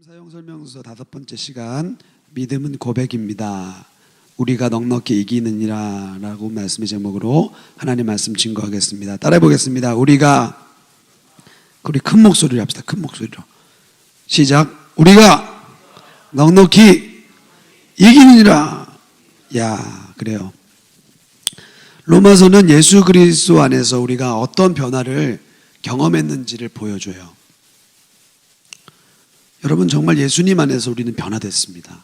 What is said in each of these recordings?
사용 설명서 5번째 시간, 믿음은 고백입니다. 우리가 넉넉히 이기느니라 라고 말씀의 제목으로 하나님 말씀 증거하겠습니다. 따라해 보겠습니다. 우리 큰 목소리로 합시다. 큰 목소리로 시작. 우리가 넉넉히 이기느니라. 야, 그래요. 로마서는 예수 그리스도 안에서 우리가 어떤 변화를 경험했는지를 보여줘요. 여러분, 정말 예수님 안에서 우리는 변화됐습니다.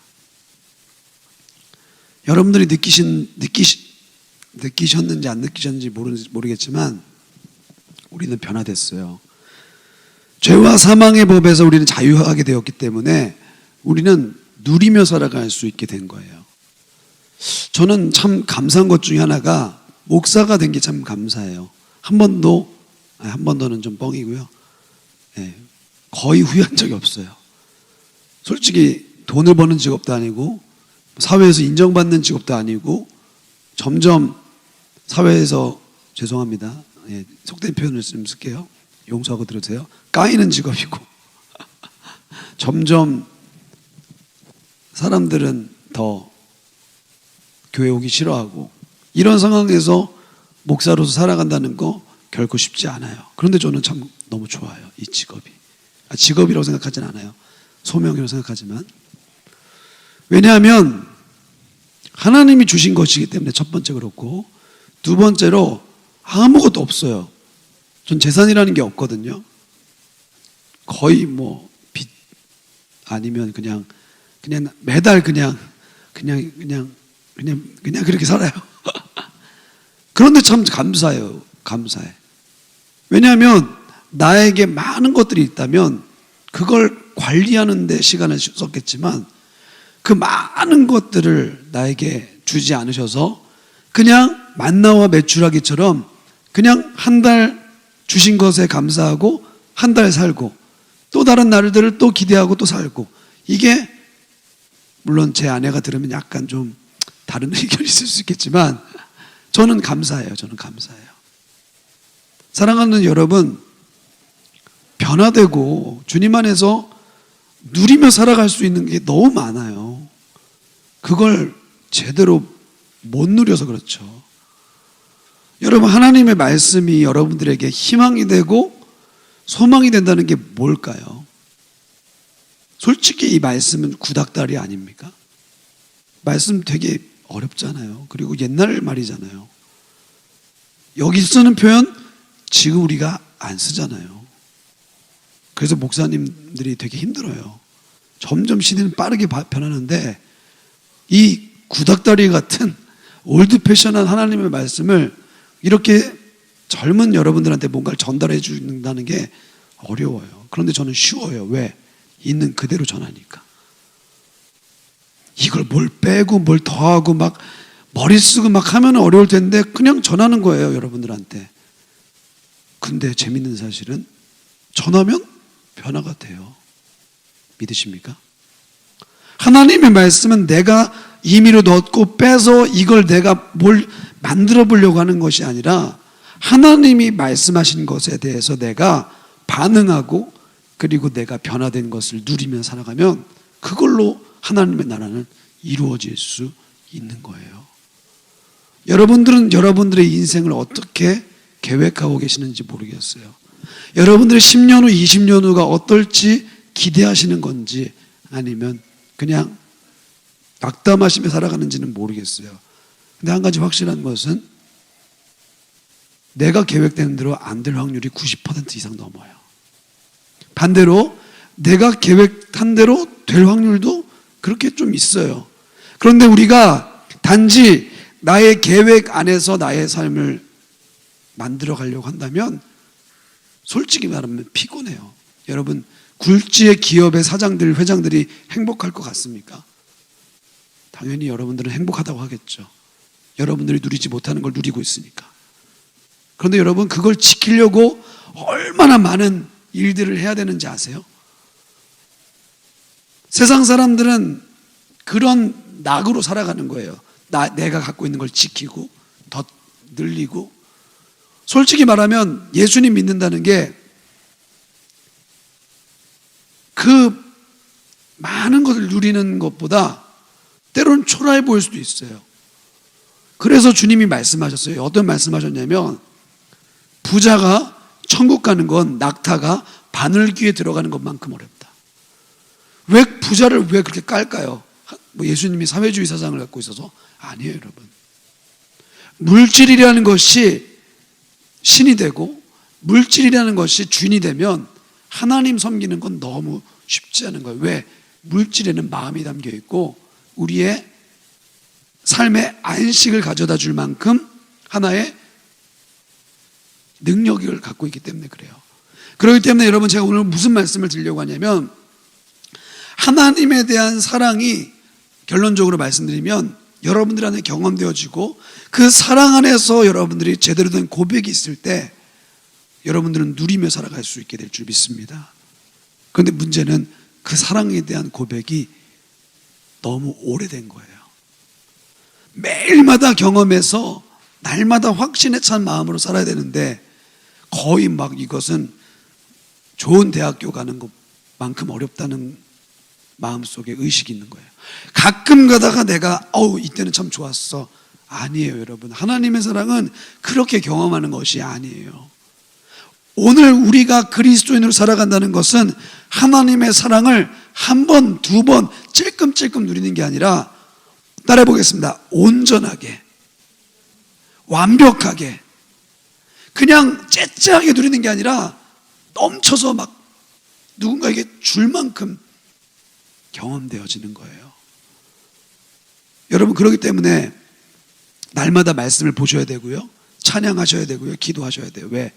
여러분들이 느끼셨는지 안 느끼셨는지 모르겠지만 우리는 변화됐어요. 죄와 사망의 법에서 우리는 자유하게 되었기 때문에 우리는 누리며 살아갈 수 있게 된 거예요. 저는 참 감사한 것 중에 하나가 목사가 된 게 참 감사해요. 한 번도는 좀 뻥이고요. 거의 후회한 적이 없어요. 솔직히 돈을 버는 직업도 아니고 사회에서 인정받는 직업도 아니고 점점 사회에서 죄송합니다. 속된 표현을 좀 쓸게요. 용서하고 들으세요. 까이는 직업이고 점점 사람들은 더 교회 오기 싫어하고 이런 상황에서 목사로서 살아간다는 거 결코 쉽지 않아요. 그런데 저는 참 너무 좋아요. 이 직업이. 직업이라고 생각하진 않아요. 소명이라고 생각하지만, 왜냐하면 하나님이 주신 것이기 때문에 첫 번째 그렇고, 두 번째로 아무것도 없어요. 전 재산이라는 게 없거든요. 거의 빚 아니면 그냥 매달 그냥 그렇게 살아요. 그런데 참 감사해요. 감사해. 왜냐하면 나에게 많은 것들이 있다면 그걸 관리하는 데 시간을 썼겠지만 그 많은 것들을 나에게 주지 않으셔서 그냥 만나와 메추라기처럼 그냥 한 달 주신 것에 감사하고 한 달 살고 또 다른 날들을 또 기대하고 또 살고, 이게 물론 제 아내가 들으면 약간 좀 다른 의견이 있을 수 있겠지만 저는 감사해요. 저는 감사해요. 사랑하는 여러분, 변화되고 주님 안에서 누리며 살아갈 수 있는 게 너무 많아요. 그걸 제대로 못 누려서 그렇죠. 여러분, 하나님의 말씀이 여러분들에게 희망이 되고 소망이 된다는 게 뭘까요? 솔직히 이 말씀은 구닥다리 아닙니까? 말씀 되게 어렵잖아요. 그리고 옛날 말이잖아요. 여기 쓰는 표현 지금 우리가 안 쓰잖아요. 그래서 목사님들이 되게 힘들어요. 점점 시대는 빠르게 변하는데 이 구닥다리 같은 올드 패션한 하나님의 말씀을 이렇게 젊은 여러분들한테 뭔가를 전달해 준다는 게 어려워요. 그런데 저는 쉬워요. 왜? 있는 그대로 전하니까. 이걸 뭘 빼고 뭘 더하고 막 머리 쓰고 막 하면 어려울 텐데 그냥 전하는 거예요, 여러분들한테. 근데 재밌는 사실은 전하면 변화가 돼요. 믿으십니까? 하나님의 말씀은 내가 임의로 넣고 빼서 이걸 내가 뭘 만들어 보려고 하는 것이 아니라 하나님이 말씀하신 것에 대해서 내가 반응하고 그리고 내가 변화된 것을 누리며 살아가면 그걸로 하나님의 나라는 이루어질 수 있는 거예요. 여러분들은 여러분들의 인생을 어떻게 계획하고 계시는지 모르겠어요. 여러분들의 10년 후, 20년 후가 어떨지 기대하시는 건지 아니면 그냥 낙담하시며 살아가는지는 모르겠어요. 근데 한 가지 확실한 것은 내가 계획된 대로 안 될 확률이 90% 이상 넘어요. 반대로 내가 계획한 대로 될 확률도 그렇게 좀 있어요. 그런데 우리가 단지 나의 계획 안에서 나의 삶을 만들어 가려고 한다면 솔직히 말하면 피곤해요. 여러분, 굴지의 기업의 사장들, 회장들이 행복할 것 같습니까? 당연히 여러분들은 행복하다고 하겠죠. 여러분들이 누리지 못하는 걸 누리고 있으니까. 그런데 여러분, 그걸 지키려고 얼마나 많은 일들을 해야 되는지 아세요? 세상 사람들은 그런 낙으로 살아가는 거예요. 내가 갖고 있는 걸 지키고 더 늘리고. 솔직히 말하면 예수님 믿는다는 게 그 많은 것을 누리는 것보다 때로는 초라해 보일 수도 있어요. 그래서 주님이 말씀하셨어요. 어떤 말씀하셨냐면 부자가 천국 가는 건 낙타가 바늘귀에 들어가는 것만큼 어렵다. 왜 부자를 왜 그렇게 깔까요? 뭐 예수님이 사회주의 사상을 갖고 있어서? 아니에요, 여러분. 물질이라는 것이 신이 되고 물질이라는 것이 주인이 되면 하나님 섬기는 건 너무 쉽지 않은 거예요. 왜? 물질에는 마음이 담겨 있고 우리의 삶의 안식을 가져다 줄 만큼 하나의 능력을 갖고 있기 때문에 그래요. 그렇기 때문에 여러분, 제가 오늘 무슨 말씀을 드리려고 하냐면 하나님에 대한 사랑이 결론적으로 말씀드리면 여러분들 안에 경험되어지고 그 사랑 안에서 여러분들이 제대로 된 고백이 있을 때 여러분들은 누리며 살아갈 수 있게 될 줄 믿습니다. 그런데 문제는 그 사랑에 대한 고백이 너무 오래된 거예요. 매일마다 경험해서 날마다 확신에 찬 마음으로 살아야 되는데 거의 막 이것은 좋은 대학교 가는 것만큼 어렵다는 마음속에 의식이 있는 거예요. 가끔 가다가 내가 이때는 참 좋았어. 아니에요, 여러분. 하나님의 사랑은 그렇게 경험하는 것이 아니에요. 오늘 우리가 그리스도인으로 살아간다는 것은 하나님의 사랑을 한 번, 두 번 찔끔찔끔 누리는 게 아니라, 따라해 보겠습니다. 온전하게, 완벽하게, 그냥 째째하게 누리는 게 아니라 넘쳐서 막 누군가에게 줄 만큼 경험되어지는 거예요. 여러분, 그렇기 때문에 날마다 말씀을 보셔야 되고요, 찬양하셔야 되고요, 기도하셔야 돼요. 왜?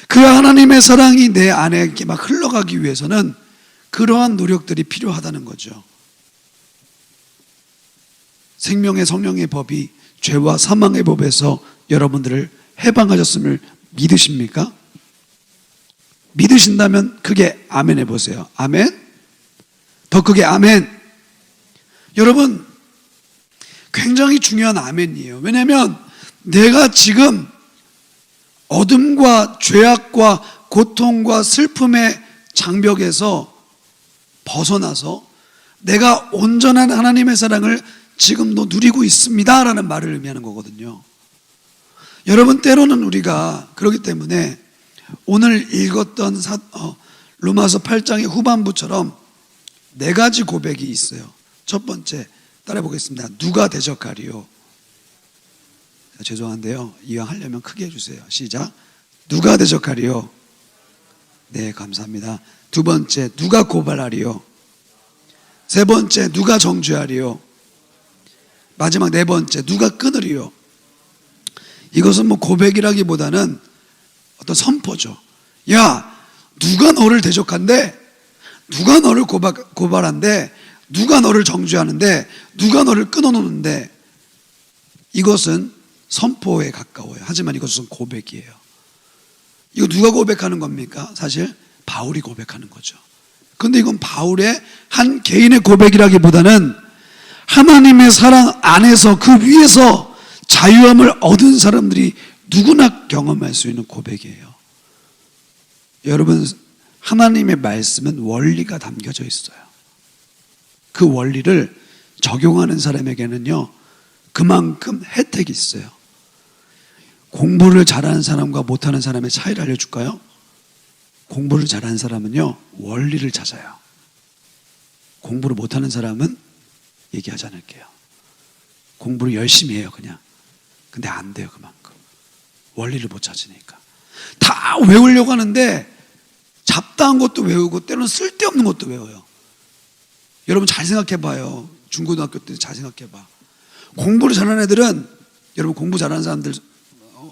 그 하나님의 사랑이 내 안에 이렇게 막 흘러가기 위해서는 그러한 노력들이 필요하다는 거죠. 생명의 성령의 법이 죄와 사망의 법에서 여러분들을 해방하셨음을 믿으십니까? 믿으신다면 크게 아멘 해보세요. 아멘? 더 크게 아멘. 여러분, 굉장히 중요한 아멘이에요. 왜냐하면 내가 지금 어둠과 죄악과 고통과 슬픔의 장벽에서 벗어나서 내가 온전한 하나님의 사랑을 지금도 누리고 있습니다 라는 말을 의미하는 거거든요. 여러분, 때로는 우리가 그렇기 때문에 오늘 읽었던 로마서 8장의 후반부처럼 4가지 고백이 있어요. 첫 번째, 따라해 보겠습니다. 누가 대적하리요? 죄송한데요, 이왕 하려면 크게 해주세요. 시작. 누가 대적하리요? 네, 감사합니다. 두 번째, 누가 고발하리요? 세 번째, 누가 정죄하리요? 마지막 4번째, 누가 끊으리요? 이것은 뭐 고백이라기보다는 어떤 선포죠. 야, 누가 너를 대적한대? 누가 너를 고발한대? 누가 너를 정죄하는데? 누가 너를 끊어놓는데? 이것은 선포에 가까워요. 하지만 이것은 고백이에요. 이거 누가 고백하는 겁니까? 사실 바울이 고백하는 거죠. 그런데 이건 바울의 한 개인의 고백이라기보다는 하나님의 사랑 안에서 그 위에서 자유함을 얻은 사람들이 누구나 경험할 수 있는 고백이에요. 여러분, 하나님의 말씀은 원리가 담겨져 있어요. 그 원리를 적용하는 사람에게는요, 그만큼 혜택이 있어요. 공부를 잘하는 사람과 못하는 사람의 차이를 알려줄까요? 공부를 잘하는 사람은요, 원리를 찾아요. 공부를 못하는 사람은 얘기하지 않을게요. 공부를 열심히 해요, 그냥. 근데 안 돼요, 그만큼. 원리를 못 찾으니까. 다 외우려고 하는데 잡다한 것도 외우고 때로는 쓸데없는 것도 외워요. 여러분, 잘 생각해 봐요. 중고등학교 때 잘 생각해 봐. 공부를 잘하는 애들은, 여러분 공부 잘하는 사람들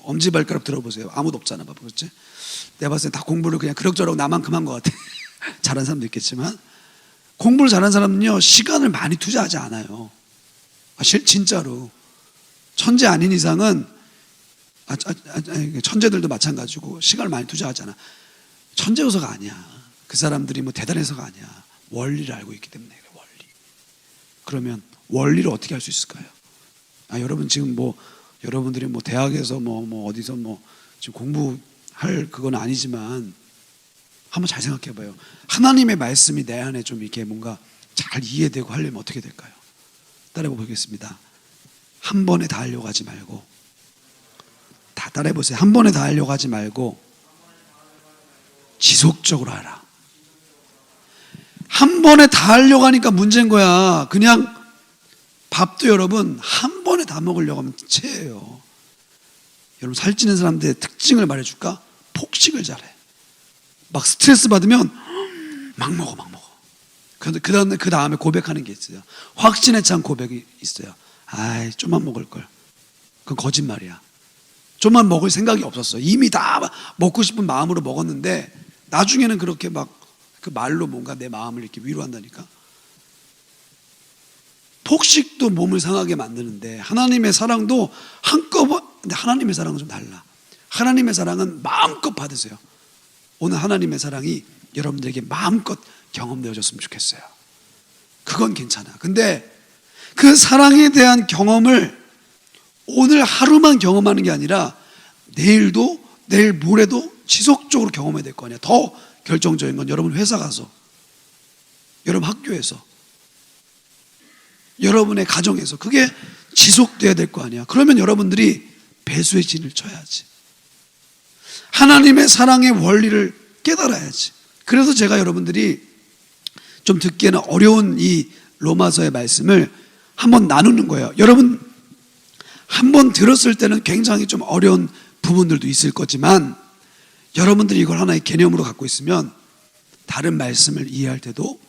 엄지발가락 들어보세요. 아무도 없잖아, 봐, 그렇지? 내가 봤을 때 다 공부를 그냥 그럭저럭 나만큼 한 것 같아. 잘하는 사람도 있겠지만, 공부를 잘하는 사람은요, 시간을 많이 투자하지 않아요. 진짜로. 천재 아닌 이상은, 천재들도 마찬가지고 시간을 많이 투자하잖아. 천재여서가 아니야. 그 사람들이 뭐 대단해서가 아니야. 원리를 알고 있기 때문에 그래, 원리. 그러면 원리를 어떻게 할 수 있을까요? 여러분 지금 여러분들이 대학에서 어디서 지금 공부할 그건 아니지만 한번 잘 생각해 봐요. 하나님의 말씀이 내 안에 좀 이렇게 뭔가 잘 이해되고 하려면 어떻게 될까요? 따라해 보겠습니다. 한 번에 다 하려고 하지 말고, 다 따라해 보세요. 한 번에 다 하려고 하지 말고 지속적으로 하라. 한 번에 다 하려고 하니까 문제인 거야. 그냥 밥도 여러분 한 번에 다 먹으려고 하면 체해요. 여러분 살찌는 사람들의 특징을 말해줄까? 폭식을 잘해. 막 스트레스 받으면 막 먹어. 그런데 그 다음에 고백하는 게 있어요. 확신에 찬 고백이 있어요. 아이, 좀만 먹을 걸. 그건 거짓말이야. 좀만 먹을 생각이 없었어. 이미 다 먹고 싶은 마음으로 먹었는데 나중에는 그렇게 막 그 말로 뭔가 내 마음을 이렇게 위로한다니까. 폭식도 몸을 상하게 만드는데 하나님의 사랑도 한꺼번에, 근데 하나님의 사랑은 좀 달라. 하나님의 사랑은 마음껏 받으세요. 오늘 하나님의 사랑이 여러분들에게 마음껏 경험되어졌으면 좋겠어요. 그건 괜찮아. 근데 그 사랑에 대한 경험을 오늘 하루만 경험하는 게 아니라 내일도 내일 모레도 지속적으로 경험해야 될 거 아니야. 더 결정적인 건 여러분 회사 가서, 여러분 학교에서, 여러분의 가정에서 그게 지속돼야 될 거 아니야. 그러면 여러분들이 배수의 진을 쳐야지. 하나님의 사랑의 원리를 깨달아야지. 그래서 제가 여러분들이 좀 듣기에는 어려운 이 로마서의 말씀을 한번 나누는 거예요. 여러분 한번 들었을 때는 굉장히 좀 어려운 부분들도 있을 거지만 여러분들이 이걸 하나의 개념으로 갖고 있으면 다른 말씀을 이해할 때도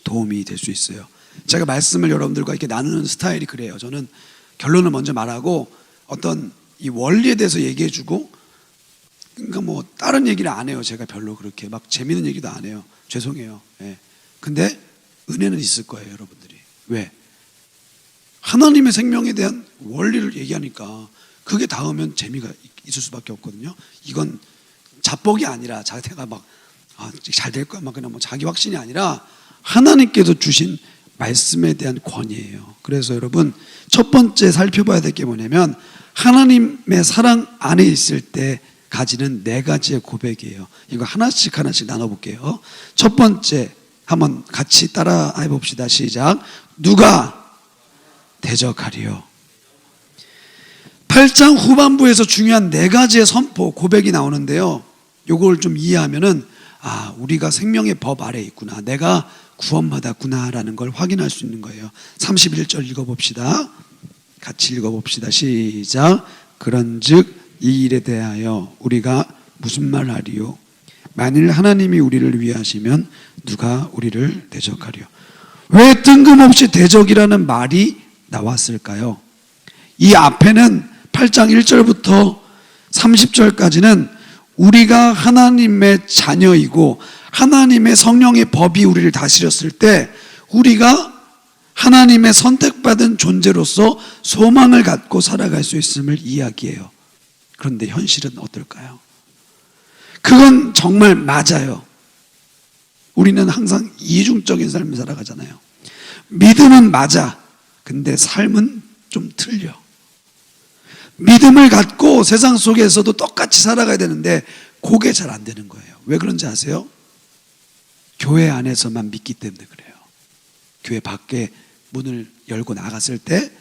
도움이 될 수 있어요. 제가 말씀을 여러분들과 이렇게 나누는 스타일이 그래요. 저는 결론을 먼저 말하고 어떤 이 원리에 대해서 얘기해주고, 그러니까 뭐 다른 얘기를 안 해요. 제가 별로 그렇게 막 재밌는 얘기도 안 해요. 죄송해요. 예. 근데 은혜는 있을 거예요, 여러분들이. 왜? 하나님의 생명에 대한 원리를 얘기하니까 그게 닿으면 재미가 있을 수밖에 없거든요. 이건 자뻑이 아니라 자기가 막 잘 될 거야 막 그냥 뭐 자기 확신이 아니라 하나님께서 주신 말씀에 대한 권위예요. 그래서 여러분 첫 번째 살펴봐야 될 게 뭐냐면 하나님의 사랑 안에 있을 때 가지는 네 가지의 고백이에요. 이거 하나씩 나눠볼게요. 첫 번째 한번 같이 따라 해봅시다. 시작. 누가 대적하리요. 8장 후반부에서 중요한 네 가지의 선포, 고백이 나오는데요. 요걸 좀 이해하면은 우리가 생명의 법 아래에 있구나, 내가 구원받았구나라는 걸 확인할 수 있는 거예요. 31절 읽어봅시다. 같이 읽어봅시다. 시작. 그런즉 이 일에 대하여 우리가 무슨 말 하리요? 만일 하나님이 우리를 위하시면 누가 우리를 대적하리요? 왜 뜬금없이 대적이라는 말이 나왔을까요? 이 앞에는 8장 1절부터 30절까지는 우리가 하나님의 자녀이고 하나님의 성령의 법이 우리를 다스렸을 때 우리가 하나님의 선택받은 존재로서 소망을 갖고 살아갈 수 있음을 이야기해요. 그런데 현실은 어떨까요? 그건 정말 맞아요. 우리는 항상 이중적인 삶을 살아가잖아요. 믿음은 맞아. 근데 삶은 좀 틀려. 믿음을 갖고 세상 속에서도 똑같이 살아가야 되는데 그게 잘 안 되는 거예요. 왜 그런지 아세요? 교회 안에서만 믿기 때문에 그래요. 교회 밖에 문을 열고 나갔을 때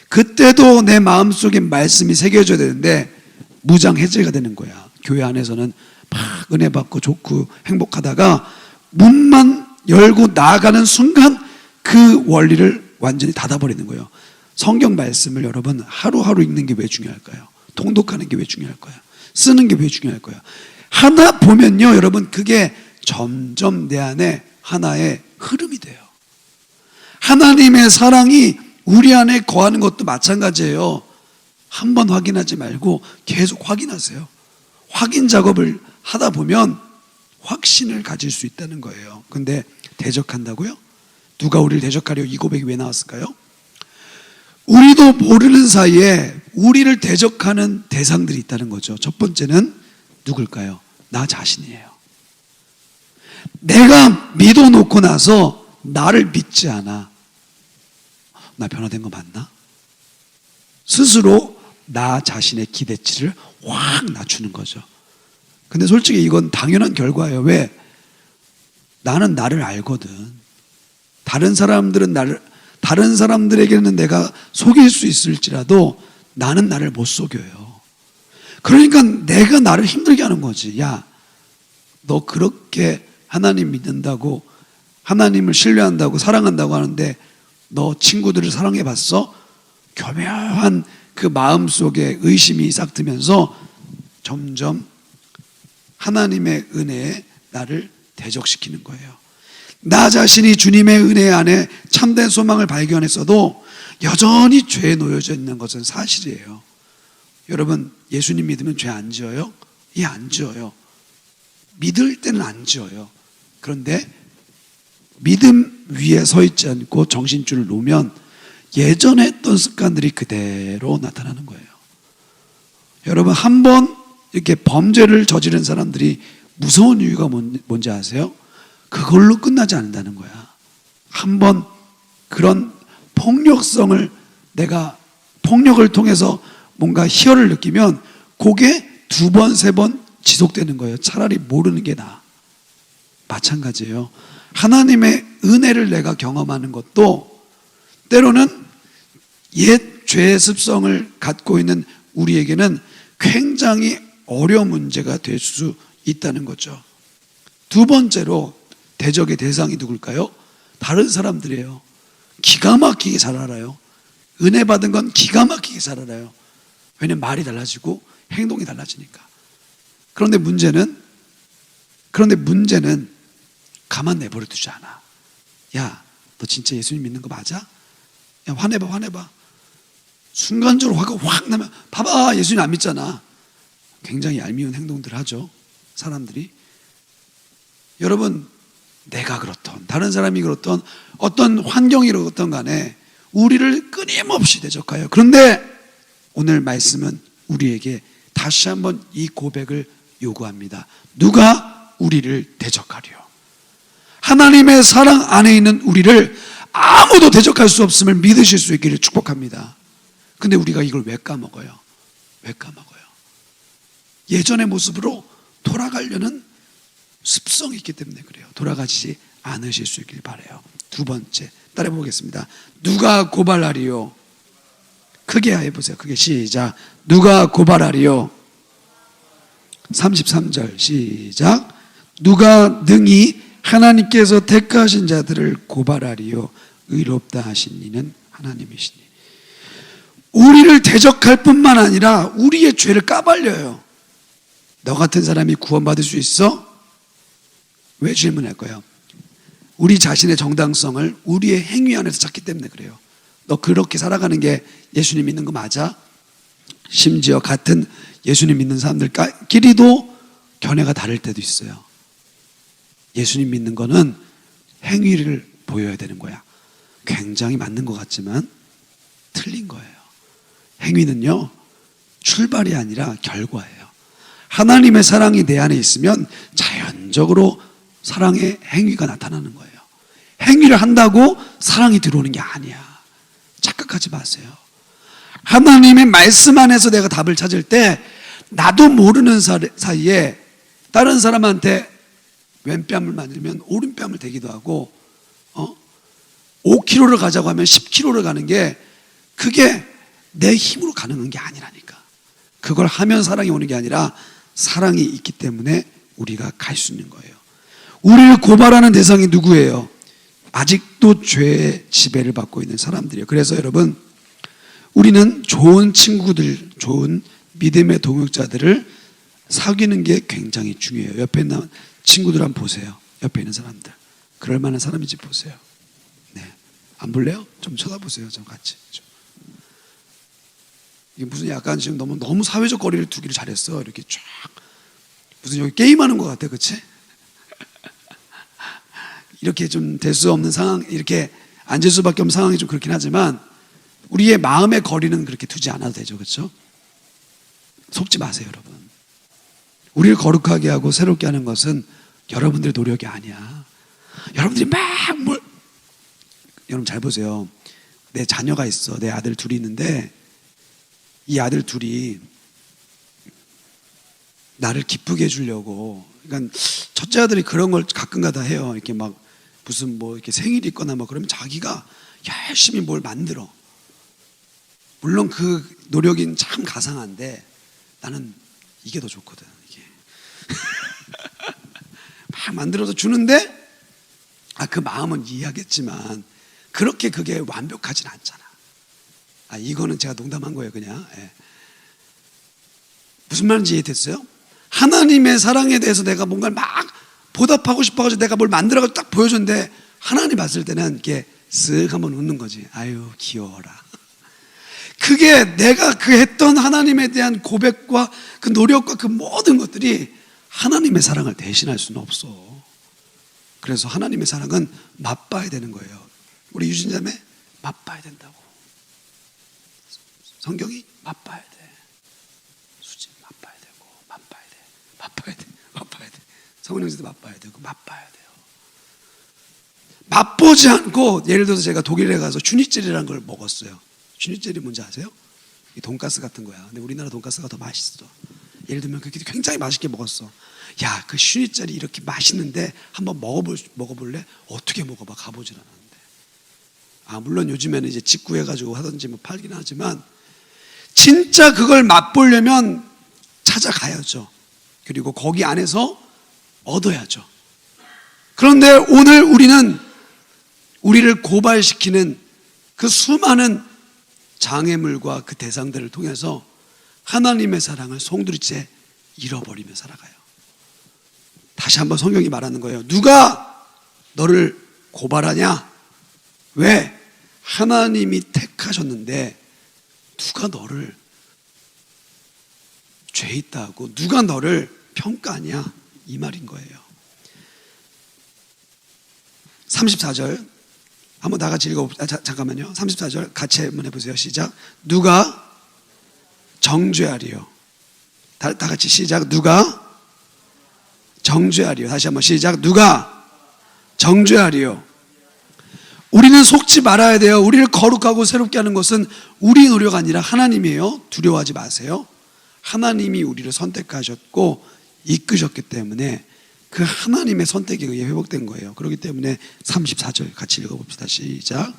그때도 내 마음속에 말씀이 새겨져야 되는데 무장해제가 되는 거야. 교회 안에서는 막 은혜 받고 좋고 행복하다가 문만 열고 나가는 순간 그 원리를 완전히 닫아버리는 거예요. 성경 말씀을 여러분 하루하루 읽는 게 왜 중요할까요? 통독하는 게 왜 중요할까요? 쓰는 게 왜 중요할까요? 하다 보면요 여러분 그게 점점 내 안에 하나의 흐름이 돼요. 하나님의 사랑이 우리 안에 거하는 것도 마찬가지예요. 한 번 확인하지 말고 계속 확인하세요. 확인 작업을 하다 보면 확신을 가질 수 있다는 거예요. 근데 대적한다고요? 누가 우리를 대적하려, 이 고백이 왜 나왔을까요? 우리도 모르는 사이에 우리를 대적하는 대상들이 있다는 거죠. 첫 번째는 누굴까요? 나 자신이에요. 내가 믿어놓고 나서 나를 믿지 않아. 나 변화된 거 맞나? 스스로 나 자신의 기대치를 확 낮추는 거죠. 근데 솔직히 이건 당연한 결과예요. 왜? 나는 나를 알거든. 다른 사람들에게는 내가 속일 수 있을지라도 나는 나를 못 속여요. 그러니까 내가 나를 힘들게 하는 거지. 야, 너 그렇게 하나님 믿는다고, 하나님을 신뢰한다고, 사랑한다고 하는데 너 친구들을 사랑해 봤어? 교묘한 그 마음 속에 의심이 싹 들면서 점점 하나님의 은혜에 나를 대적시키는 거예요. 나 자신이 주님의 은혜 안에 참된 소망을 발견했어도 여전히 죄에 놓여져 있는 것은 사실이에요. 여러분, 예수님 믿으면 죄 안 지어요? 예, 안 지어요. 믿을 때는 안 지어요. 그런데 믿음 위에 서 있지 않고 정신줄을 놓으면 예전에 했던 습관들이 그대로 나타나는 거예요. 여러분, 한번 이렇게 범죄를 저지른 사람들이 무서운 이유가 뭔지 아세요? 그걸로 끝나지 않는다는 거야. 한번 그런 폭력성을, 내가 폭력을 통해서 뭔가 희열을 느끼면 그게 두 번, 세 번 지속되는 거예요. 차라리 모르는 게 나아. 마찬가지예요. 하나님의 은혜를 내가 경험하는 것도 때로는 옛 죄의 습성을 갖고 있는 우리에게는 굉장히 어려운 문제가 될 수 있다는 거죠. 두 번째로 대적의 대상이 누굴까요? 다른 사람들이에요. 기가 막히게 잘 알아요. 은혜 받은 건 기가 막히게 잘 알아요. 왜냐면 말이 달라지고 행동이 달라지니까. 그런데 문제는 가만 내버려 두지 않아. 야, 너 진짜 예수님 믿는 거 맞아? 야, 화내봐. 순간적으로 화가 확 나면, 봐봐, 예수님 안 믿잖아. 굉장히 얄미운 행동들을 하죠, 사람들이. 여러분, 내가 그렇던, 다른 사람이 그렇던, 어떤 환경이 그렇던 간에 우리를 끊임없이 대적하여. 그런데 오늘 말씀은 우리에게 다시 한번 이 고백을 요구합니다. 누가 우리를 대적하리요? 하나님의 사랑 안에 있는 우리를 아무도 대적할 수 없음을 믿으실 수 있기를 축복합니다. 근데 우리가 이걸 왜 까먹어요? 예전의 모습으로 돌아가려는 습성이 있기 때문에 그래요. 돌아가지 않으실 수 있길 바라요. 두 번째, 따라 보겠습니다. 누가 고발하리요? 크게 해보세요. 크게 시작. 누가 고발하리요? 33절 시작. 누가 능히 하나님께서 택하신 자들을 고발하리요? 의롭다 하신 이는 하나님이시니. 우리를 대적할 뿐만 아니라 우리의 죄를 까발려요. 너 같은 사람이 구원받을 수 있어? 왜 질문할 거예요? 우리 자신의 정당성을 우리의 행위 안에서 찾기 때문에 그래요. 너 그렇게 살아가는 게 예수님 믿는 거 맞아? 심지어 같은 예수님 믿는 사람들끼리도 견해가 다를 때도 있어요. 예수님 믿는 거는 행위를 보여야 되는 거야. 굉장히 맞는 것 같지만 틀린 거예요. 행위는요, 출발이 아니라 결과예요. 하나님의 사랑이 내 안에 있으면 자연적으로 사랑의 행위가 나타나는 거예요. 행위를 한다고 사랑이 들어오는 게 아니야. 착각하지 마세요. 하나님의 말씀 안에서 내가 답을 찾을 때 나도 모르는 사이에 다른 사람한테 왼뺨을 만들면 오른뺨을 대기도 하고 5km를 가자고 하면 10km를 가는 게 그게 내 힘으로 가능한 게 아니라니까. 그걸 하면 사랑이 오는 게 아니라 사랑이 있기 때문에 우리가 갈 수 있는 거예요. 우리를 고발하는 대상이 누구예요? 아직도 죄의 지배를 받고 있는 사람들이에요. 그래서 여러분, 우리는 좋은 친구들, 좋은 믿음의 동역자들을 사귀는 게 굉장히 중요해요. 옆에 있는 친구들 한번 보세요. 옆에 있는 사람들. 그럴 만한 사람인지 보세요. 네. 안 볼래요? 좀 쳐다보세요. 좀 같이. 이게 무슨 약간 지금 너무 사회적 거리를 두기를 잘했어. 이렇게 쫙. 무슨 여기 게임하는 것 같아. 그치? 이렇게 좀 될 수 없는 상황, 이렇게 앉을 수밖에 없는 상황이 좀 그렇긴 하지만 우리의 마음의 거리는 그렇게 두지 않아도 되죠. 그렇죠? 속지 마세요, 여러분. 우리를 거룩하게 하고 새롭게 하는 것은 여러분들의 노력이 아니야. 여러분들이 여러분 잘 보세요. 내 자녀가 있어. 내 아들 둘이 있는데 이 아들 둘이 나를 기쁘게 해주려고, 그러니까 첫째 아들이 그런 걸 가끔가다 해요. 이렇게 막 무슨 뭐 이렇게 생일이 있거나 뭐 그러면 자기가 열심히 뭘 만들어. 물론 그 노력이 참 가상한데 나는 이게 더 좋거든. 이게 막 만들어서 주는데 그 마음은 이해하겠지만 그렇게 그게 완벽하진 않잖아. 이거는 제가 농담한 거예요, 그냥. 예. 무슨 말인지 이해됐어요? 하나님의 사랑에 대해서 내가 뭔가를 막 보답하고 싶어가지고 내가 뭘 만들어가지고 딱 보여줬는데 하나님 봤을 때는 이렇게 쓱 한번 웃는 거지. 아유, 귀여워라. 그게 내가 그 했던 하나님에 대한 고백과 그 노력과 그 모든 것들이 하나님의 사랑을 대신할 수는 없어. 그래서 하나님의 사랑은 맛봐야 되는 거예요. 우리 유진자매 맛봐야 된다고. 성경이 맛봐야 돼. 수진 맛봐야 되고 맛봐야 돼. 성령님도 맛봐야 되고 맛봐야 돼요. 맛보지 않고 예를 들어서 제가 독일에 가서 슈니첼이라는 걸 먹었어요. 슈니첼이 뭔지 아세요? 이 돈가스 같은 거야. 근데 우리나라 돈가스가 더 맛있어. 예를 들면 그게 굉장히 맛있게 먹었어. 야, 그 슈니첼이 이렇게 맛있는데 한번 먹어볼래? 어떻게 먹어봐? 가보질 않았는데. 물론 요즘에는 이제 직구해가지고 하든지 뭐 팔긴 하지만 진짜 그걸 맛보려면 찾아가야죠. 그리고 거기 안에서 얻어야죠. 그런데 오늘 우리는 우리를 고발시키는 그 수많은 장애물과 그 대상들을 통해서 하나님의 사랑을 송두리째 잃어버리며 살아가요. 다시 한번 성경이 말하는 거예요. 누가 너를 고발하냐? 왜? 하나님이 택하셨는데 누가 너를 죄 있다고 누가 너를 평가하냐? 이 말인 거예요. 34절 한번 다 같이 읽어봅시다. 잠깐만요. 34절 같이 한번 해보세요. 시작. 누가 정죄하리요. 다 같이 시작. 누가 정죄하리요. 다시 한번 시작. 누가 정죄하리요. 우리는 속지 말아야 돼요. 우리를 거룩하고 새롭게 하는 것은 우리 노력 아니라 하나님이에요. 두려워하지 마세요. 하나님이 우리를 선택하셨고 이끄셨기 때문에 그 하나님의 선택에 의해 회복된 거예요. 그렇기 때문에 34절 같이 읽어봅시다. 시작.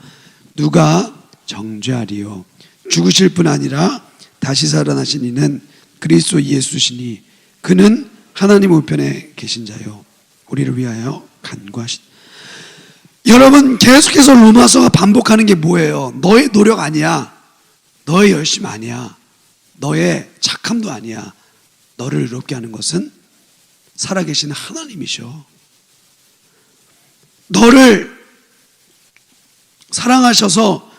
누가 정죄하리요. 죽으실 뿐 아니라 다시 살아나신 이는 그리스도 예수시니 그는 하나님 우편에 계신 자요 우리를 위하여 간구하신. 여러분 계속해서 로마서가 반복하는 게 뭐예요? 너의 노력 아니야. 너의 열심 아니야. 너의 착함도 아니야. 너를 의롭게 하는 것은 살아계신 하나님이셔. 너를 사랑하셔서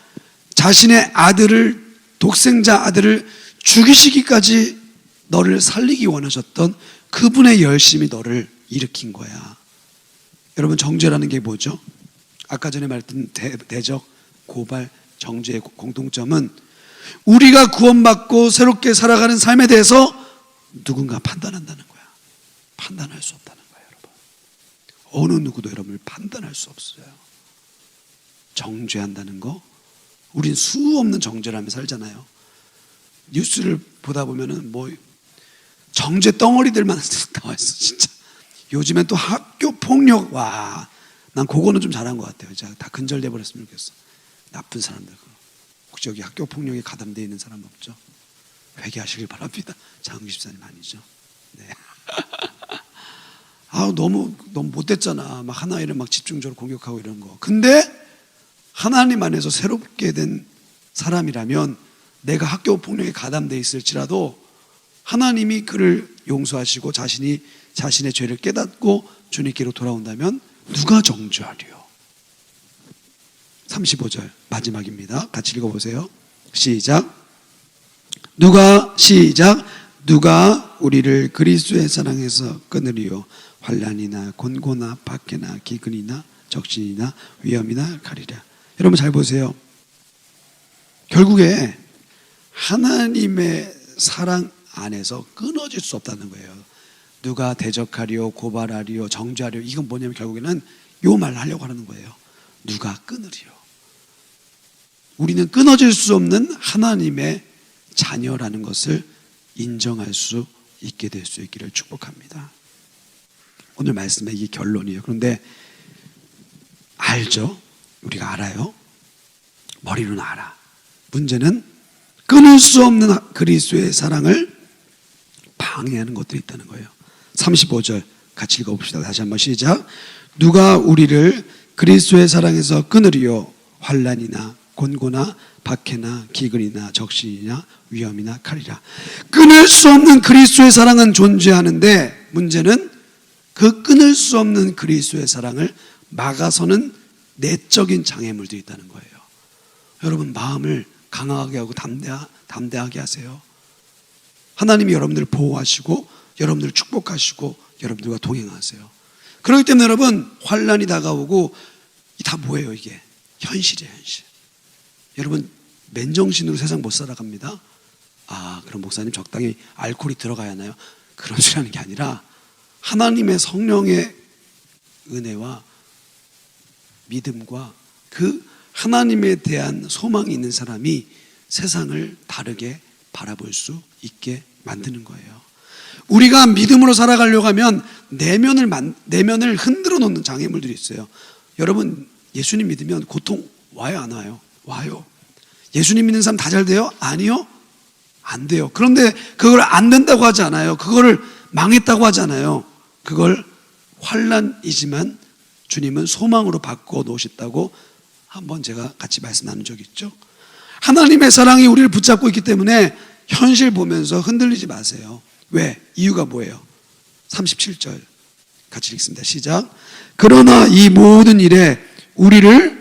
자신의 아들을, 독생자 아들을 죽이시기까지 너를 살리기 원하셨던 그분의 열심이 너를 일으킨 거야. 여러분 정죄라는 게 뭐죠? 아까 전에 말했던 대적, 고발, 정죄의 공통점은 우리가 구원받고 새롭게 살아가는 삶에 대해서 누군가 판단한다는 거야. 판단할 수 없다는 거예요, 여러분. 어느 누구도 여러분을 판단할 수 없어요. 정죄한다는 거, 우린 수 없는 정죄를 하며 살잖아요. 뉴스를 보다 보면은 뭐 정죄 덩어리들만 나와 있어, 진짜. 요즘엔 또 학교 폭력, 와, 난 그거는 좀 잘한 것 같아요. 진짜 다 근절돼 버렸으면 좋겠어. 나쁜 사람들. 혹시 여기 학교 폭력에 가담되어 있는 사람 없죠? 회개하시길 바랍니다. 장훈 집사님 아니죠? 네. 너무 못됐잖아. 막 하나님을 막 집중적으로 공격하고 이런 거. 근데 하나님 안에서 새롭게 된 사람이라면 내가 학교 폭력에 가담되어 있을지라도 하나님이 그를 용서하시고 자신이 자신의 죄를 깨닫고 주님께로 돌아온다면 누가 정죄하리요? 35절 마지막입니다. 같이 읽어보세요. 시작. 누가 우리를 그리스도의 사랑에서 끊으리요? 환난이나 곤고나 박해나 기근이나 적신이나 위험이나 가리랴. 여러분 잘 보세요. 결국에 하나님의 사랑 안에서 끊어질 수 없다는 거예요. 누가 대적하리요, 고발하리요, 정죄하리요. 이건 뭐냐면 결국에는 요 말을 하려고 하는 거예요. 누가 끊으리요. 우리는 끊어질 수 없는 하나님의 자녀라는 것을 인정할 수 있게 될 수 있기를 축복합니다. 오늘 말씀의 이게 결론이에요. 그런데 알죠? 우리가 알아요. 머리로는 알아. 문제는 끊을 수 없는 그리스도의 사랑을 방해하는 것들이 있다는 거예요. 35절 같이 읽어봅시다. 다시 한번 시작. 누가 우리를 그리스도의 사랑에서 끊으리요? 환난이나 곤고나 박해나 기근이나 적신이나 위험이나 칼이라. 끊을 수 없는 그리스도의 사랑은 존재하는데 문제는 그 끊을 수 없는 그리스도의 사랑을 막아서는 내적인 장애물들이 있다는 거예요. 여러분 마음을 강하게 하고 담대하게 하세요. 하나님이 여러분들을 보호하시고 여러분들을 축복하시고 여러분들과 동행하세요. 그렇기 때문에 여러분 환난이 다가오고 다 뭐예요 이게? 현실이에요 현실. 여러분 맨정신으로 세상 못 살아갑니다. 아 그럼 목사님 적당히 알코올이 들어가야 하나요? 그런 소리 하는 게 아니라 하나님의 성령의 은혜와 믿음과 그 하나님에 대한 소망이 있는 사람이 세상을 다르게 바라볼 수 있게 만드는 거예요. 우리가 믿음으로 살아가려고 하면 내면을 흔들어 놓는 장애물들이 있어요. 여러분 예수님 믿으면 고통 와요 안 와요? 와요. 예수님 믿는 사람 다 잘 돼요? 아니요. 안 돼요. 그런데 그걸 안 된다고 하지 않아요. 그거를 망했다고 하지 않아요. 그걸 환난이지만 주님은 소망으로 바꿔 놓으셨다고 한번 제가 같이 말씀 나눈 적이 있죠. 하나님의 사랑이 우리를 붙잡고 있기 때문에 현실 보면서 흔들리지 마세요. 왜? 이유가 뭐예요? 37절 같이 읽습니다. 시작. 그러나 이 모든 일에 우리를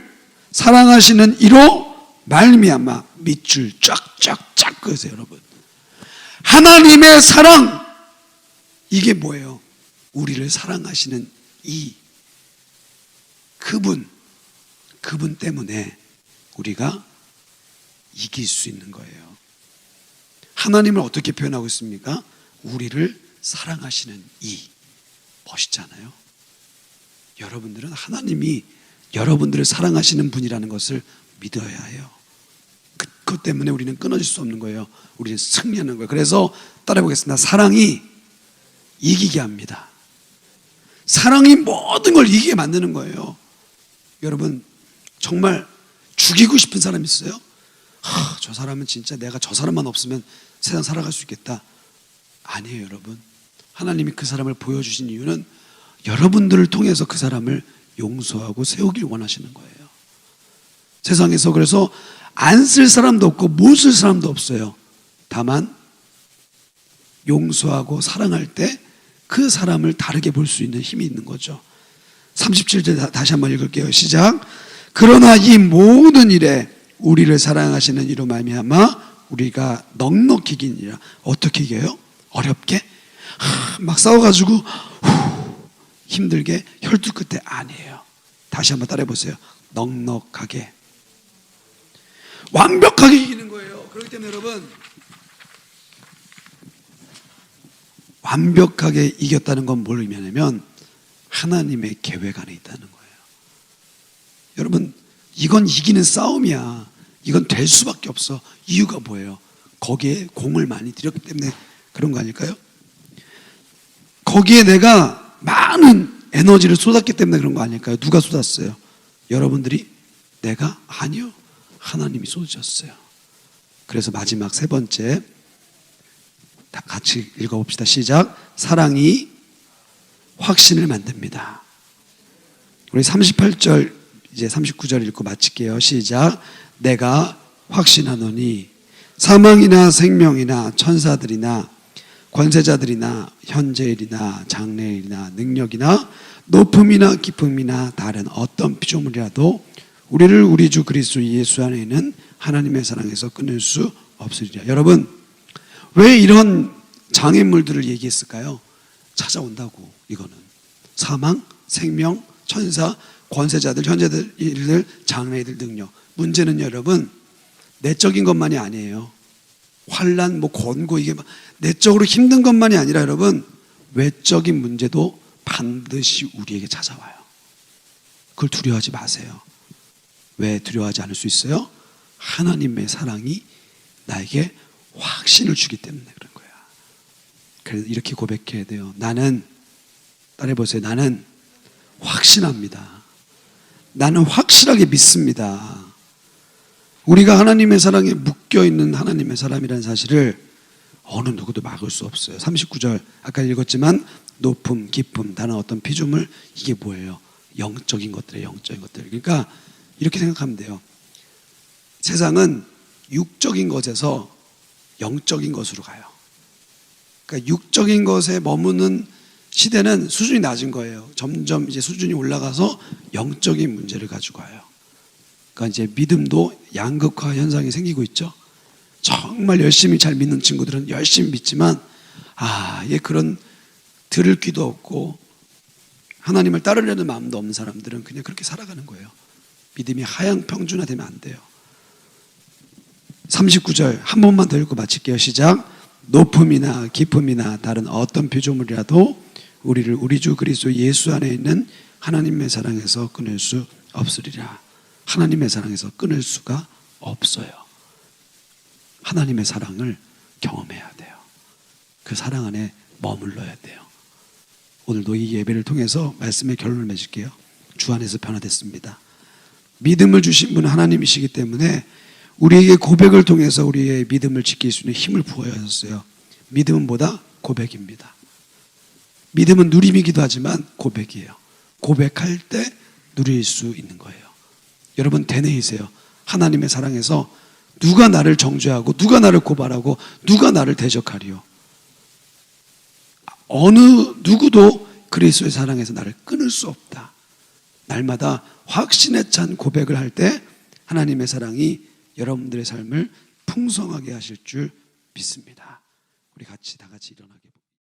사랑하시는 이로 말미암아 밑줄 쫙쫙쫙 그으세요. 여러분 하나님의 사랑 이게 뭐예요? 우리를 사랑하시는 이 그분 때문에 우리가 이길 수 있는 거예요. 하나님을 어떻게 표현하고 있습니까? 우리를 사랑하시는 이. 멋있잖아요. 여러분들은 하나님이 여러분들을 사랑하시는 분이라는 것을 믿어야 해요. 그것 때문에 우리는 끊어질 수 없는 거예요. 우리는 승리하는 거예요. 그래서 따라해보겠습니다. 사랑이 이기게 합니다. 사랑이 모든 걸 이기게 만드는 거예요. 여러분 정말 죽이고 싶은 사람 있어요? 저 사람은 진짜 내가 저 사람만 없으면 세상 살아갈 수 있겠다. 아니에요 여러분. 하나님이 그 사람을 보여주신 이유는 여러분들을 통해서 그 사람을 용서하고 세우길 원하시는 거예요. 세상에서 그래서 안 쓸 사람도 없고 못 쓸 사람도 없어요. 다만 용서하고 사랑할 때 그 사람을 다르게 볼 수 있는 힘이 있는 거죠. 37절 다시 한번 읽을게요. 시작. 그러나 이 모든 일에 우리를 사랑하시는 이로 말미암아 우리가 넉넉히 이기니라. 어떻게 이겨요? 어렵게? 막 싸워가지고 힘들게 혈투 끝에 아니에요. 다시 한번 따라해 보세요. 넉넉하게 완벽하게 이기는 거예요. 그렇기 때문에 여러분 완벽하게 이겼다는 건 뭘 의미하냐면 하나님의 계획 안에 있다는 거예요. 여러분 이건 이기는 싸움이야. 이건 될 수밖에 없어. 이유가 뭐예요? 거기에 공을 많이 들였기 때문에 그런 거 아닐까요? 거기에 내가 많은 에너지를 쏟았기 때문에 그런 거 아닐까요? 누가 쏟았어요? 여러분들이? 내가? 아니요. 하나님이 쏟으셨어요. 그래서 마지막 세 번째 다 같이 읽어봅시다. 시작. 사랑이 확신을 만듭니다. 우리 38절 이제 39절 읽고 마칠게요. 시작. 내가 확신하노니 사망이나 생명이나 천사들이나 권세자들이나 현재일이나 장래일이나 능력이나 높음이나 깊음이나 다른 어떤 피조물이라도 우리를 우리 주 그리스도 예수 안에 있는 하나님의 사랑에서 끊을 수 없으리라. 여러분 왜 이런 장애물들을 얘기했을까요? 찾아온다고. 이거는 사망, 생명, 천사, 권세자들, 현재들, 장래들 능력. 문제는 여러분 내적인 것만이 아니에요. 환난, 권고 이게 내적으로 힘든 것만이 아니라 여러분 외적인 문제도 반드시 우리에게 찾아와요. 그걸 두려워하지 마세요. 왜 두려워하지 않을 수 있어요? 하나님의 사랑이 나에게 확신을 주기 때문에 그런 거야. 그래서 이렇게 고백해야 돼요. 나는 따라해보세요. 나는 확신합니다. 나는 확실하게 믿습니다. 우리가 하나님의 사랑에 묶여있는 하나님의 사람이라는 사실을 어느 누구도 막을 수 없어요. 39절 아까 읽었지만 높음, 깊음, 다른 어떤 피조물, 이게 뭐예요? 영적인 것들이에요. 영적인 것들. 그러니까 이렇게 생각하면 돼요. 세상은 육적인 것에서 영적인 것으로 가요. 그러니까 육적인 것에 머무는 시대는 수준이 낮은 거예요. 점점 이제 수준이 올라가서 영적인 문제를 가지고 와요. 그러니까 이제 믿음도 양극화 현상이 생기고 있죠. 정말 열심히 잘 믿는 친구들은 열심히 믿지만 얘 그런 들을 귀도 없고 하나님을 따르려는 마음도 없는 사람들은 그냥 그렇게 살아가는 거예요. 믿음이 하향 평준화되면 안 돼요. 39절 한 번만 더 읽고 마칠게요. 시작. 높음이나 깊음이나 다른 어떤 피조물이라도 우리를 우리 주 그리스도 예수 안에 있는 하나님의 사랑에서 끊을 수 없으리라. 하나님의 사랑에서 끊을 수가 없어요. 하나님의 사랑을 경험해야 돼요. 그 사랑 안에 머물러야 돼요. 오늘도 이 예배를 통해서 말씀의 결론을 맺을게요. 주 안에서 변화됐습니다. 믿음을 주신 분은 하나님이시기 때문에 우리에게 고백을 통해서 우리의 믿음을 지킬 수 있는 힘을 부어야 하셨어요. 믿음은 뭐다? 고백입니다. 믿음은 누림이기도 하지만 고백이에요. 고백할 때 누릴 수 있는 거예요. 여러분 되뇌이세요. 하나님의 사랑에서 누가 나를 정죄하고 누가 나를 고발하고 누가 나를 대적하리요. 어느 누구도 그리스도의 사랑에서 나를 끊을 수 없다. 날마다 확신에 찬 고백을 할 때 하나님의 사랑이 여러분들의 삶을 풍성하게 하실 줄 믿습니다. 우리 다 같이 일어나게